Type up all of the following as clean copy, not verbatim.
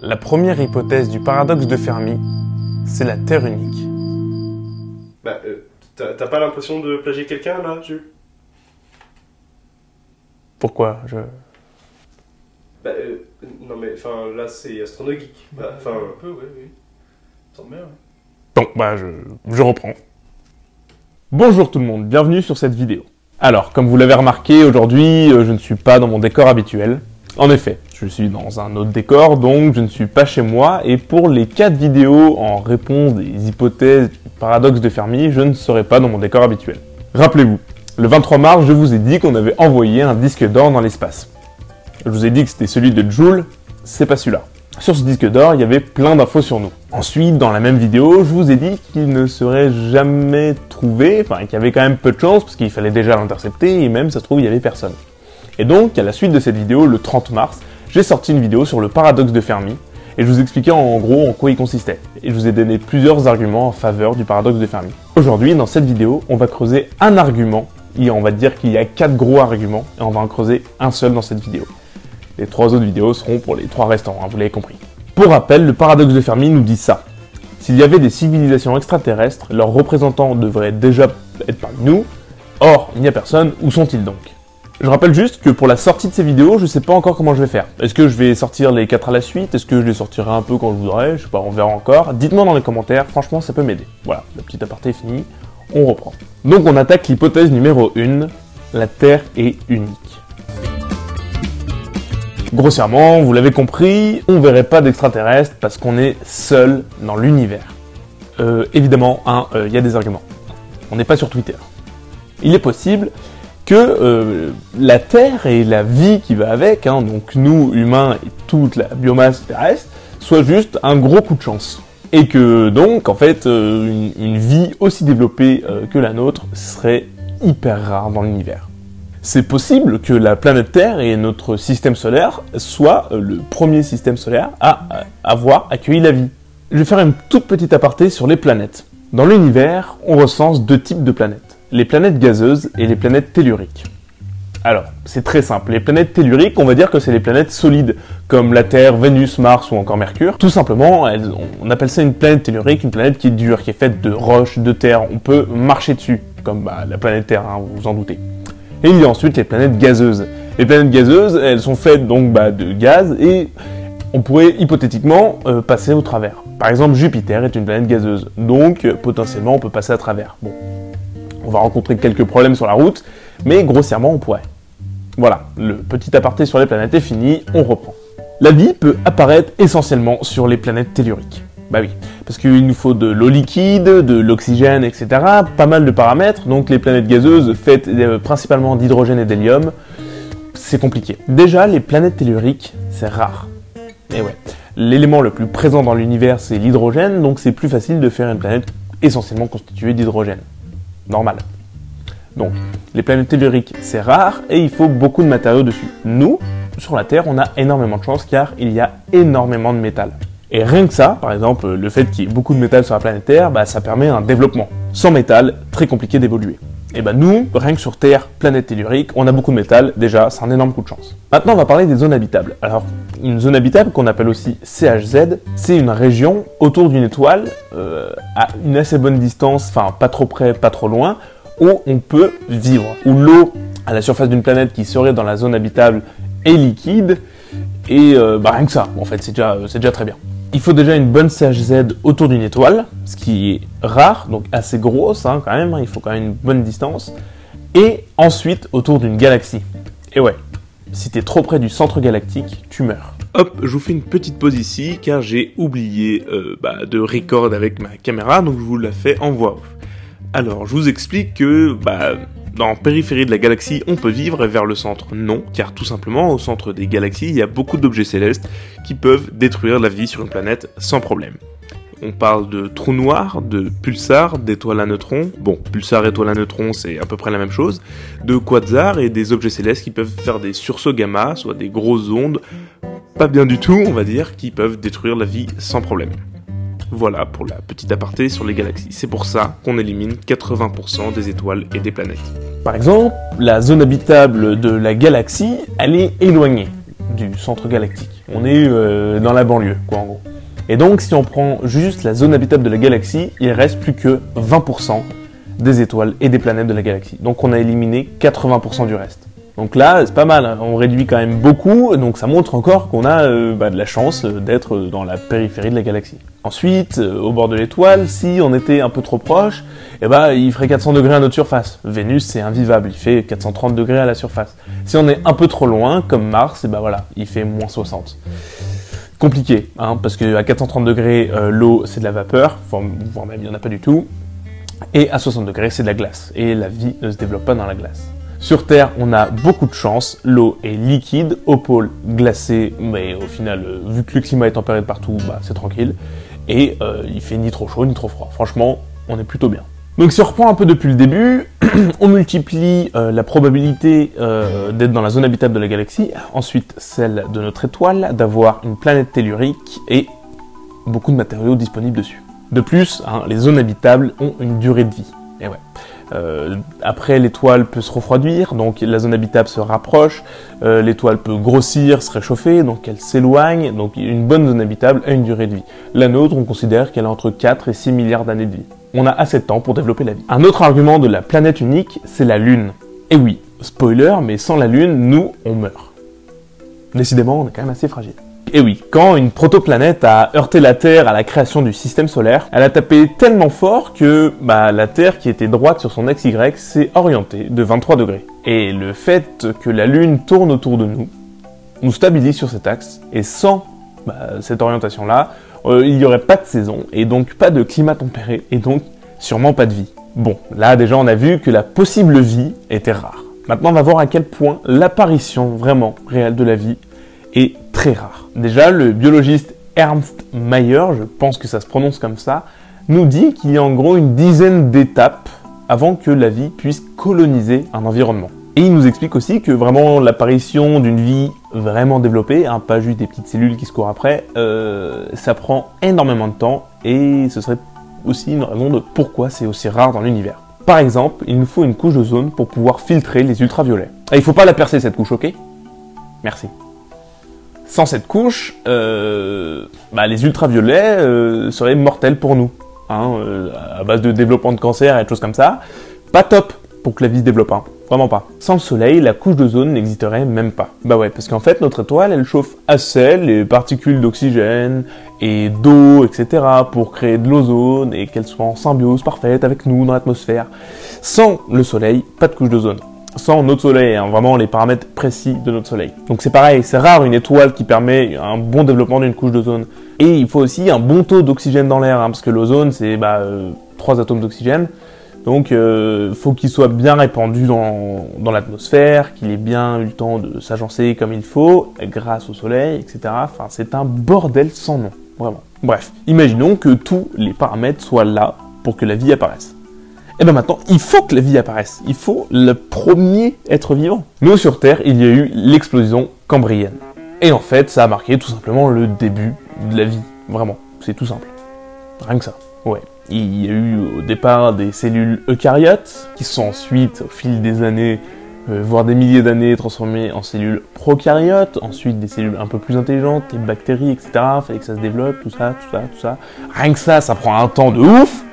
La première hypothèse du paradoxe de Fermi, c'est la Terre unique. T'as pas l'impression de plagier quelqu'un, là, Jules? Pourquoi Non mais, enfin, là, c'est Astronogeek. Un peu, oui. Tant mieux, Bon, je reprends. Bonjour tout le monde, bienvenue sur cette vidéo. Alors, comme vous l'avez remarqué, aujourd'hui, je ne suis pas dans mon décor habituel. En effet, je suis dans un autre décor, donc je ne suis pas chez moi, et pour les 4 vidéos en réponse des hypothèses du paradoxe de Fermi, je ne serai pas dans mon décor habituel. Rappelez-vous, le 23 mars, je vous ai dit qu'on avait envoyé un disque d'or dans l'espace. Je vous ai dit que c'était celui de Joule, c'est pas celui-là. Sur ce disque d'or, il y avait plein d'infos sur nous. Ensuite, dans la même vidéo, je vous ai dit qu'il ne serait jamais trouvé, enfin qu'il y avait quand même peu de chance, parce qu'il fallait déjà l'intercepter, et même, ça se trouve, il y avait personne. Et donc, à la suite de cette vidéo, le 30 mars, j'ai sorti une vidéo sur le paradoxe de Fermi, et je vous expliquais en gros en quoi il consistait. Et je vous ai donné plusieurs arguments en faveur du paradoxe de Fermi. Aujourd'hui, dans cette vidéo, on va creuser un argument, et on va dire qu'il y a 4 gros arguments, et on va en creuser un seul dans cette vidéo. Les 3 autres vidéos seront pour les 3 restants, vous l'avez compris. Pour rappel, le paradoxe de Fermi nous dit ça. S'il y avait des civilisations extraterrestres, leurs représentants devraient déjà être parmi nous. Or, il n'y a personne, où sont-ils donc? Je rappelle juste que pour la sortie de ces vidéos, je sais pas encore comment je vais faire. Est-ce que je vais sortir les 4 à la suite? Est-ce que je les sortirai un peu quand je voudrais? Je sais pas, on verra encore. Dites-moi dans les commentaires, franchement ça peut m'aider. Voilà, le petit aparté est fini, on reprend. Donc on attaque l'hypothèse numéro 1, la Terre est unique. Grossièrement, vous l'avez compris, on verrait pas d'extraterrestres parce qu'on est seul dans l'univers. Évidemment, y a des arguments. On n'est pas sur Twitter. Il est possible que la Terre et la vie qui va avec, donc nous, humains et toute la biomasse terrestre, soit juste un gros coup de chance. Et que donc, en fait, une vie aussi développée que la nôtre serait hyper rare dans l'univers. C'est possible que la planète Terre et notre système solaire soient le premier système solaire à avoir accueilli la vie. Je vais faire une toute petite aparté sur les planètes. Dans l'univers, on recense 2 types de planètes. Les planètes gazeuses et les planètes telluriques. Alors, c'est très simple. Les planètes telluriques, on va dire que c'est les planètes solides, comme la Terre, Vénus, Mars ou encore Mercure. Tout simplement, on appelle ça une planète tellurique, une planète qui est dure, qui est faite de roches, de terre. On peut marcher dessus, comme la planète Terre, vous vous en doutez. Et il y a ensuite les planètes gazeuses. Les planètes gazeuses, elles sont faites donc de gaz et on pourrait hypothétiquement passer au travers. Par exemple, Jupiter est une planète gazeuse, donc potentiellement on peut passer à travers. Bon, on va rencontrer quelques problèmes sur la route, mais grossièrement on pourrait. Voilà, le petit aparté sur les planètes est fini, on reprend. La vie peut apparaître essentiellement sur les planètes telluriques. Bah oui, parce qu'il nous faut de l'eau liquide, de l'oxygène, etc. Pas mal de paramètres, donc les planètes gazeuses faites principalement d'hydrogène et d'hélium, c'est compliqué. Déjà, les planètes telluriques, c'est rare. Et ouais, l'élément le plus présent dans l'univers, c'est l'hydrogène, donc c'est plus facile de faire une planète essentiellement constituée d'hydrogène. Normal. Donc, les planètes telluriques, c'est rare, et il faut beaucoup de matériaux dessus. Nous, sur la Terre, on a énormément de chance, car il y a énormément de métal. Et rien que ça, par exemple, le fait qu'il y ait beaucoup de métal sur la planète Terre, ça permet un développement. Sans métal, très compliqué d'évoluer. Et nous, rien que sur Terre, planète tellurique, on a beaucoup de métal, déjà, c'est un énorme coup de chance. Maintenant, on va parler des zones habitables. Alors, une zone habitable, qu'on appelle aussi CHZ, c'est une région autour d'une étoile, à une assez bonne distance, enfin, pas trop près, pas trop loin, où on peut vivre. Où l'eau, à la surface d'une planète qui serait dans la zone habitable, est liquide, et rien que ça, en fait, c'est déjà très bien. Il faut déjà une bonne CHZ autour d'une étoile, ce qui est rare, donc assez grosse quand même, il faut quand même une bonne distance. Et ensuite autour d'une galaxie. Et ouais, si t'es trop près du centre galactique, tu meurs. Hop, je vous fais une petite pause ici, car j'ai oublié de record avec ma caméra, donc je vous la fais en voix off. Alors, je vous explique que, dans la périphérie de la galaxie, on peut vivre, et vers le centre, non, car tout simplement, au centre des galaxies, il y a beaucoup d'objets célestes qui peuvent détruire la vie sur une planète sans problème. On parle de trous noirs, de pulsars, d'étoiles à neutrons. Bon, pulsars et étoiles à neutrons, c'est à peu près la même chose. De quasars et des objets célestes qui peuvent faire des sursauts gamma, soit des grosses ondes, pas bien du tout, on va dire, qui peuvent détruire la vie sans problème. Voilà pour la petite aparté sur les galaxies. C'est pour ça qu'on élimine 80% des étoiles et des planètes. Par exemple, la zone habitable de la galaxie, elle est éloignée. du centre galactique. On est dans la banlieue, quoi, en gros. Et donc, si on prend juste la zone habitable de la galaxie, il reste plus que 20% des étoiles et des planètes de la galaxie. Donc, on a éliminé 80% du reste. Donc là, c'est pas mal, hein. On réduit quand même beaucoup, donc ça montre encore qu'on a de la chance d'être dans la périphérie de la galaxie. Ensuite, au bord de l'étoile, si on était un peu trop proche, eh ben, il ferait 400 degrés à notre surface. Vénus, c'est invivable, il fait 430 degrés à la surface. Si on est un peu trop loin, comme Mars, eh ben voilà, il fait moins 60. Compliqué, hein, parce qu'à 430 degrés, l'eau, c'est de la vapeur, voire même il n'y en a pas du tout, et à 60 degrés, c'est de la glace, et la vie ne se développe pas dans la glace. Sur Terre, on a beaucoup de chance, l'eau est liquide, au pôle glacé, mais au final, vu que le climat est tempéré de partout, bah, c'est tranquille, et il fait ni trop chaud ni trop froid. Franchement, on est plutôt bien. Donc si on reprend un peu depuis le début, on multiplie la probabilité d'être dans la zone habitable de la galaxie, ensuite celle de notre étoile, d'avoir une planète tellurique et beaucoup de matériaux disponibles dessus. De plus, hein, les zones habitables ont une durée de vie. Et ouais. Après, l'étoile peut se refroidir, donc la zone habitable se rapproche, l'étoile peut grossir, se réchauffer, donc elle s'éloigne, donc une bonne zone habitable a une durée de vie. La nôtre, on considère qu'elle a entre 4 et 6 milliards d'années de vie. On a assez de temps pour développer la vie. Un autre argument de la planète unique, c'est la Lune. Et oui, spoiler, mais sans la Lune, nous, on meurt. Décidément, on est quand même assez fragile. Et oui, quand une protoplanète a heurté la Terre à la création du système solaire, elle a tapé tellement fort que la Terre, qui était droite sur son axe Y, s'est orientée de 23 degrés. Et le fait que la Lune tourne autour de nous, nous stabilise sur cet axe, et sans cette orientation-là, il n'y aurait pas de saison, et donc pas de climat tempéré, et donc sûrement pas de vie. Bon, là déjà on a vu que la possible vie était rare. Maintenant on va voir à quel point l'apparition vraiment réelle de la vie est très rare. Déjà, le biologiste Ernst Mayr, je pense que ça se prononce comme ça, nous dit qu'il y a en gros une dizaine d'étapes avant que la vie puisse coloniser un environnement. Et il nous explique aussi que vraiment l'apparition d'une vie vraiment développée, hein, pas juste des petites cellules qui se courent après, ça prend énormément de temps et ce serait aussi une raison de pourquoi c'est aussi rare dans l'univers. Par exemple, il nous faut une couche d'ozone pour pouvoir filtrer les ultraviolets. Et il faut pas la percer cette couche, ok? Merci. Sans cette couche, les ultraviolets seraient mortels pour nous, hein, à base de développement de cancer et de choses comme ça. Pas top pour que la vie se développe, hein, vraiment pas. Sans le soleil, la couche d'ozone n'existerait même pas. Bah ouais, parce qu'en fait, notre étoile, elle chauffe assez les particules d'oxygène et d'eau, etc. pour créer de l'ozone et qu'elle soit en symbiose parfaite avec nous dans l'atmosphère. Sans le soleil, pas de couche d'ozone. Sans notre soleil, hein, vraiment les paramètres précis de notre soleil. Donc c'est pareil, c'est rare une étoile qui permet un bon développement d'une couche d'ozone. Et il faut aussi un bon taux d'oxygène dans l'air, hein, parce que l'ozone c'est 3 atomes d'oxygène. Donc faut qu'il soit bien répandu dans l'atmosphère, qu'il ait bien eu le temps de s'agencer comme il faut, grâce au soleil, etc. Enfin c'est un bordel sans nom, vraiment. Bref, imaginons que tous les paramètres soient là pour que la vie apparaisse. Et bien maintenant, il faut que la vie apparaisse. Il faut le premier être vivant. Nous, sur Terre, il y a eu l'explosion cambrienne. Et en fait, ça a marqué tout simplement le début de la vie. Vraiment, c'est tout simple. Rien que ça. Ouais. Il y a eu au départ des cellules eucaryotes, qui sont ensuite, au fil des années, voire des milliers d'années, transformées en cellules prokaryotes. Ensuite, des cellules un peu plus intelligentes, les bactéries, etc. Fallait que ça se développe, tout ça. Rien que ça prend un temps de ouf.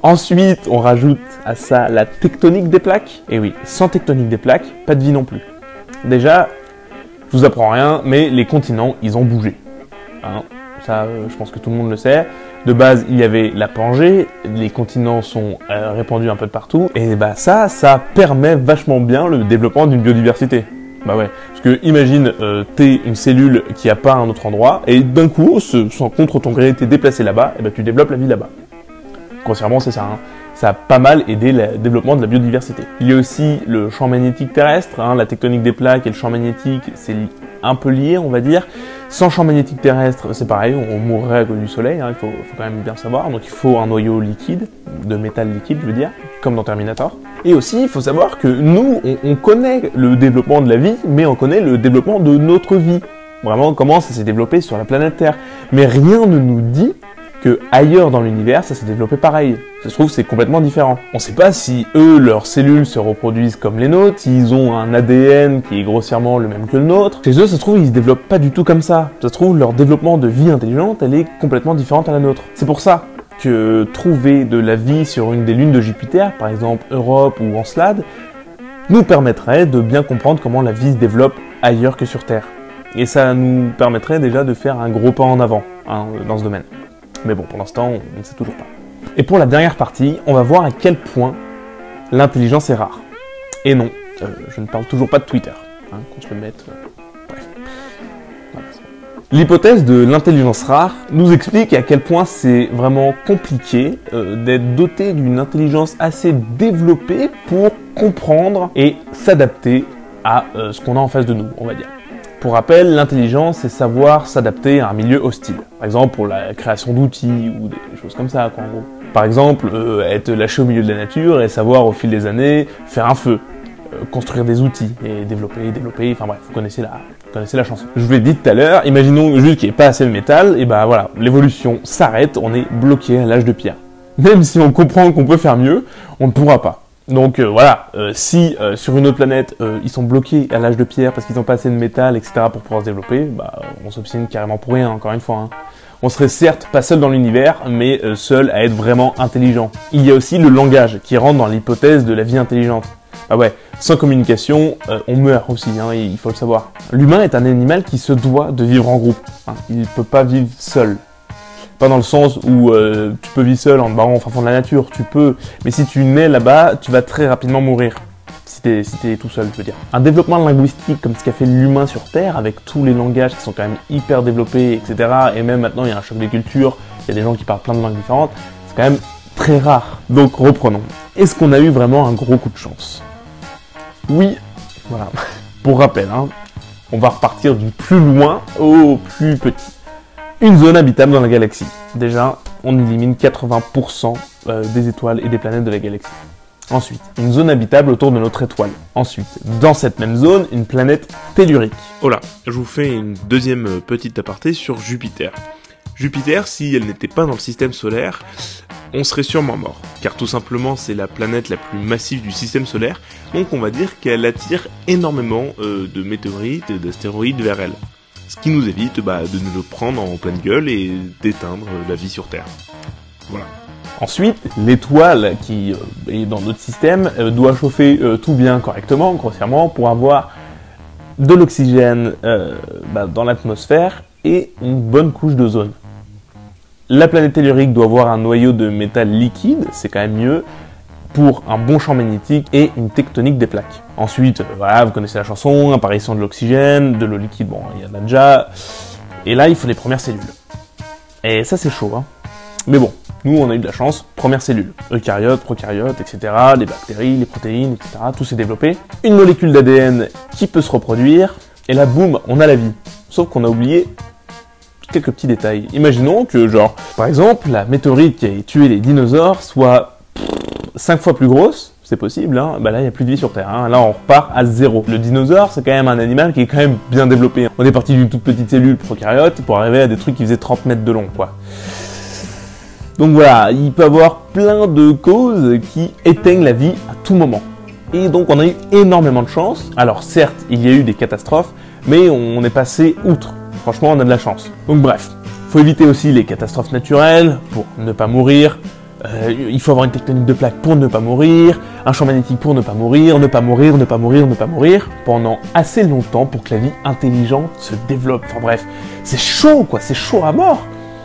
Ensuite, on rajoute à ça la tectonique des plaques. Et oui, sans tectonique des plaques, pas de vie non plus. Déjà, je vous apprends rien, mais les continents, ils ont bougé. Hein, ça, je pense que tout le monde le sait. De base, il y avait la Pangée, les continents sont répandus un peu de partout. Et ça permet vachement bien le développement d'une biodiversité. Bah ouais, parce que imagine, t'es une cellule qui a pas à un autre endroit, et d'un coup, sans contre ton gré, t'es déplacé là-bas, et tu développes la vie là-bas. Grossièrement, c'est ça. Hein. Ça a pas mal aidé le développement de la biodiversité. Il y a aussi le champ magnétique terrestre, hein, la tectonique des plaques et le champ magnétique, c'est un peu lié, on va dire. Sans champ magnétique terrestre, c'est pareil, on mourrait à cause du soleil, hein, il faut quand même bien savoir. Donc il faut un noyau liquide, de métal liquide, je veux dire, comme dans Terminator. Et aussi, il faut savoir que nous, on connaît le développement de la vie, mais on connaît le développement de notre vie. Vraiment, comment ça s'est développé sur la planète Terre. Mais rien ne nous dit que ailleurs dans l'univers, ça s'est développé pareil. Ça se trouve, c'est complètement différent. On sait pas si eux, leurs cellules se reproduisent comme les nôtres, s'ils ont un ADN qui est grossièrement le même que le nôtre. Chez eux, ça se trouve, ils se développent pas du tout comme ça. Ça se trouve, leur développement de vie intelligente, elle est complètement différente à la nôtre. C'est pour ça que trouver de la vie sur une des lunes de Jupiter, par exemple Europe ou Encelade, nous permettrait de bien comprendre comment la vie se développe ailleurs que sur Terre. Et ça nous permettrait déjà de faire un gros pas en avant dans ce domaine. Mais bon, pour l'instant, on ne sait toujours pas. Et pour la dernière partie, on va voir à quel point l'intelligence est rare. Et non, je ne parle toujours pas de Twitter, qu'on se le mette... bref. Voilà. L'hypothèse de l'intelligence rare nous explique à quel point c'est vraiment compliqué d'être doté d'une intelligence assez développée pour comprendre et s'adapter à ce qu'on a en face de nous, on va dire. Pour rappel, l'intelligence, c'est savoir s'adapter à un milieu hostile. Par exemple, pour la création d'outils ou des choses comme ça, quoi, en gros. Par exemple, être lâché au milieu de la nature et savoir au fil des années faire un feu, construire des outils et développer, enfin bref, vous connaissez la chanson. Je vous l'ai dit tout à l'heure, imaginons juste qu'il n'y ait pas assez de métal, et bah voilà, l'évolution s'arrête, on est bloqué à l'âge de pierre. Même si on comprend qu'on peut faire mieux, on ne pourra pas. Donc voilà, si sur une autre planète, ils sont bloqués à l'âge de pierre parce qu'ils n'ont pas assez de métal, etc. pour pouvoir se développer, bah on s'obstine carrément pour rien, encore une fois. On serait certes pas seul dans l'univers, mais seul à être vraiment intelligent. Il y a aussi le langage qui rentre dans l'hypothèse de la vie intelligente. Ah ouais, sans communication, on meurt aussi, il faut le savoir. L'humain est un animal qui se doit de vivre en groupe. Il ne peut pas vivre seul. Pas dans le sens où tu peux vivre seul en te barrant au fin fond de la nature, tu peux. Mais si tu nais là-bas, tu vas très rapidement mourir. Si t'es tout seul, je veux dire. Un développement linguistique comme ce qu'a fait l'humain sur Terre, avec tous les langages qui sont quand même hyper développés, etc. Et même maintenant, il y a un choc des cultures, il y a des gens qui parlent plein de langues différentes. C'est quand même très rare. Donc reprenons. Est-ce qu'on a eu vraiment un gros coup de chance? Oui, voilà. Pour rappel, on va repartir du plus loin au plus petit. Une zone habitable dans la galaxie. Déjà, on élimine 80% des étoiles et des planètes de la galaxie. Ensuite, une zone habitable autour de notre étoile. Ensuite, dans cette même zone, une planète tellurique. Oh là, je vous fais une deuxième petite aparté sur Jupiter. Jupiter, si elle n'était pas dans le système solaire, on serait sûrement mort. Car tout simplement, c'est la planète la plus massive du système solaire, donc on va dire qu'elle attire énormément de météorites et d'astéroïdes vers elle. Ce qui nous évite de nous le prendre en pleine gueule et d'éteindre la vie sur Terre. Voilà. Ensuite, l'étoile qui est dans notre système doit chauffer tout bien correctement, grossièrement, pour avoir de l'oxygène dans l'atmosphère et une bonne couche d'ozone. La planète tellurique doit avoir un noyau de métal liquide, c'est quand même mieux, pour un bon champ magnétique et une tectonique des plaques. Ensuite, voilà, vous connaissez la chanson, apparition de l'oxygène, de l'eau liquide, bon, il y en a déjà. Et là, il faut les premières cellules. Et ça, c'est chaud, Mais bon, nous, on a eu de la chance, première cellule. Eucaryotes, prokaryotes, etc., les bactéries, les protéines, etc., tout s'est développé. Une molécule d'ADN qui peut se reproduire, et là, boum, on a la vie. Sauf qu'on a oublié quelques petits détails. Imaginons que, par exemple, la météorite qui a tué les dinosaures soit 5 fois plus grosse, c'est possible, là, il n'y a plus de vie sur Terre, Là, on repart à zéro. Le dinosaure, c'est quand même un animal qui est quand même bien développé. On est parti d'une toute petite cellule prokaryote pour arriver à des trucs qui faisaient 30 mètres de long, quoi. Donc voilà, il peut y avoir plein de causes qui éteignent la vie à tout moment. Et donc, on a eu énormément de chance. Alors, certes, il y a eu des catastrophes, mais on est passé outre. Franchement, on a de la chance. Donc bref, faut éviter aussi les catastrophes naturelles pour ne pas mourir. Il faut avoir une tectonique de plaques pour ne pas mourir, un champ magnétique pour ne pas mourir, ne pas mourir, pendant assez longtemps pour que la vie intelligente se développe. Enfin bref, c'est chaud quoi, c'est chaud à mort.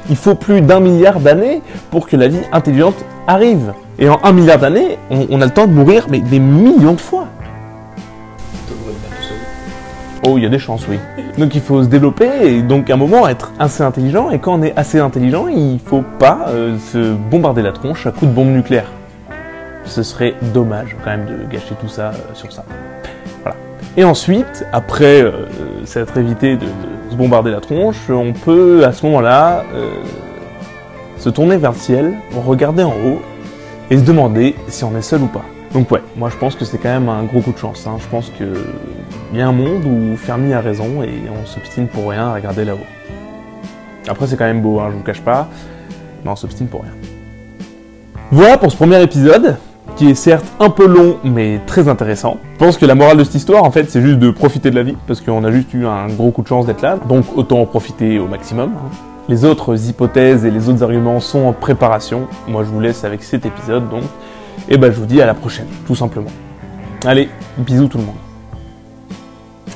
Il faut plus d'1 milliard d'années pour que la vie intelligente arrive. Et en 1 milliard d'années, on a le temps de mourir mais des millions de fois. Oh, il y a des chances, oui. Donc il faut se développer et donc à un moment être assez intelligent. Et quand on est assez intelligent, il faut pas se bombarder la tronche à coups de bombe nucléaire. Ce serait dommage quand même de gâcher tout ça sur ça. Voilà. Et ensuite, après s'être évité de se bombarder la tronche, on peut à ce moment-là se tourner vers le ciel, regarder en haut et se demander si on est seul ou pas. Donc ouais, moi je pense que c'est quand même un gros coup de chance. Je pense que il y a un monde où Fermi a raison et on s'obstine pour rien à regarder là-haut. Après c'est quand même beau, je vous cache pas. mais on s'obstine pour rien. Voilà pour ce premier épisode, qui est certes un peu long, mais très intéressant. Je pense que la morale de cette histoire, en fait, c'est juste de profiter de la vie, parce qu'on a juste eu un gros coup de chance d'être là, donc autant en profiter au maximum. Les autres hypothèses et les autres arguments sont en préparation. Moi, je vous laisse avec cet épisode, donc. Et je vous dis à la prochaine, tout simplement. Allez, bisous tout le monde.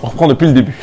On reprend depuis le début.